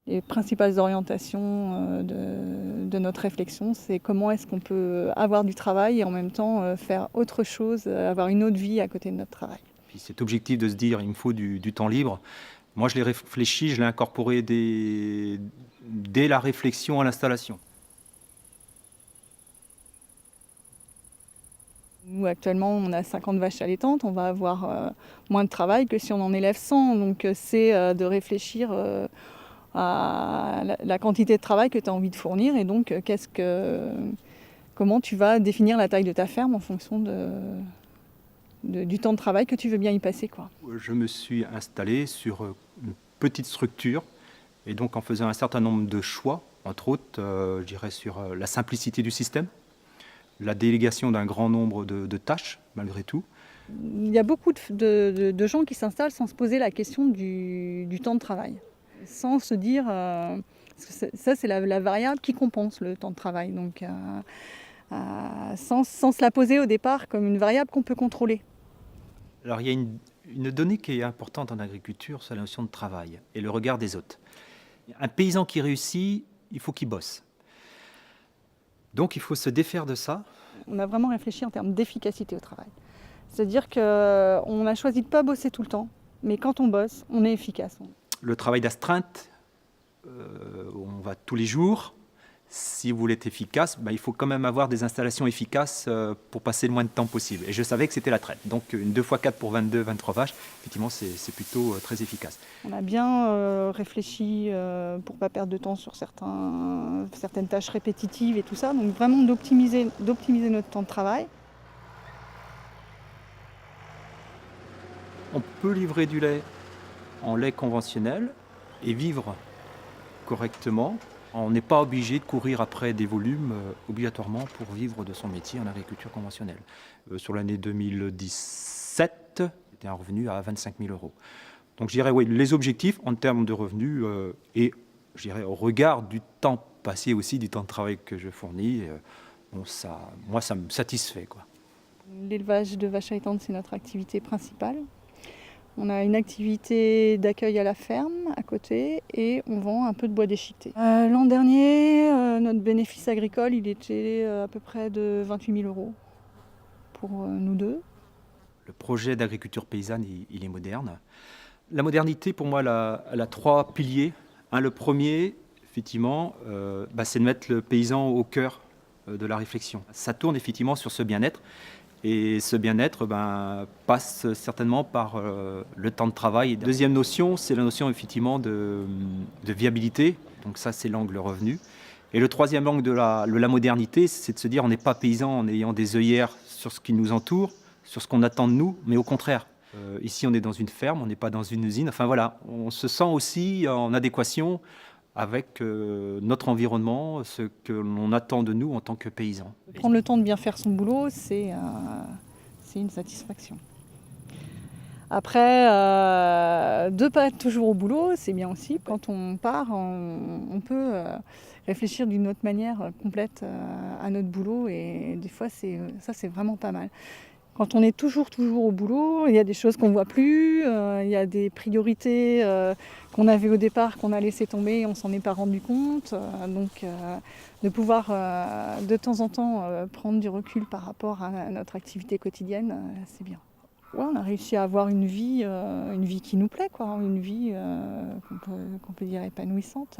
Les principales orientations de notre réflexion, c'est comment est-ce qu'on peut avoir du travail et en même temps faire autre chose, avoir une autre vie à côté de notre travail. Puis cet objectif de se dire il me faut du temps libre, moi je l'ai réfléchi, je l'ai incorporé dès la réflexion à l'installation. Nous, actuellement, on a 50 vaches allaitantes, on va avoir moins de travail que si on en élève 100. Donc c'est de réfléchir à la quantité de travail que tu as envie de fournir et donc comment tu vas définir la taille de ta ferme en fonction du temps de travail que tu veux bien y passer, quoi. Je me suis installé sur une petite structure et donc en faisant un certain nombre de choix, entre autres, je dirais sur la simplicité du système, la délégation d'un grand nombre de tâches, malgré tout. Il y a beaucoup de gens qui s'installent sans se poser la question du temps de travail, sans se dire... ça, c'est la variable qui compense le temps de travail, donc sans se la poser au départ comme une variable qu'on peut contrôler. Alors il y a une donnée qui est importante en agriculture, c'est la notion de travail et le regard des autres. Un paysan qui réussit, il faut qu'il bosse. Donc il faut se défaire de ça. On a vraiment réfléchi en termes d'efficacité au travail. C'est-à-dire qu'on a choisi de ne pas bosser tout le temps, mais quand on bosse, on est efficace. Le travail d'astreinte, on va tous les jours. Si vous voulez être efficace, il faut quand même avoir des installations efficaces pour passer le moins de temps possible. Et je savais que c'était la traite. Donc une 2x4 pour 22, 23 vaches, effectivement, c'est plutôt très efficace. On a bien réfléchi pour ne pas perdre de temps sur certaines tâches répétitives et tout ça. Donc vraiment d'optimiser notre temps de travail. On peut livrer du lait en lait conventionnel et vivre correctement. On n'est pas obligé de courir après des volumes obligatoirement pour vivre de son métier en agriculture conventionnelle. Sur l'année 2017, c'était un revenu à 25 000 euros. Donc je dirais, oui, les objectifs en termes de revenus et je dirais au regard du temps passé aussi, du temps de travail que je fournis, moi ça me satisfait, quoi. L'élevage de vaches allaitantes, c'est notre activité principale. On a une activité d'accueil à la ferme à côté et on vend un peu de bois déchiqueté. L'an dernier, notre bénéfice agricole, il était à peu près de 28 000 euros pour nous deux. Le projet d'agriculture paysanne, il est moderne. La modernité, pour moi, elle a trois piliers. Le premier, effectivement, c'est de mettre le paysan au cœur de la réflexion. Ça tourne effectivement sur ce bien-être. Et ce bien-être passe certainement par le temps de travail. Deuxième notion, c'est la notion effectivement de viabilité. Donc ça, c'est l'angle revenu. Et le troisième angle de la modernité, c'est de se dire on n'est pas paysan en ayant des œillères sur ce qui nous entoure, sur ce qu'on attend de nous, mais au contraire. Ici, on est dans une ferme, on n'est pas dans une usine. Enfin voilà, on se sent aussi en adéquation avec notre environnement, ce que l'on attend de nous en tant que paysans. Prendre le temps de bien faire son boulot, c'est une satisfaction. Après, de ne pas être toujours au boulot, c'est bien aussi. Quand on part, on peut réfléchir d'une autre manière complète à notre boulot et des fois, c'est vraiment pas mal. Quand on est toujours au boulot, il y a des choses qu'on ne voit plus, il y a des priorités qu'on avait au départ, qu'on a laissé tomber et on ne s'en est pas rendu compte. Donc de pouvoir de temps en temps prendre du recul par rapport à notre activité quotidienne, c'est bien. Ouais, on a réussi à avoir une vie qui nous plaît, quoi, une vie qu'on peut dire épanouissante.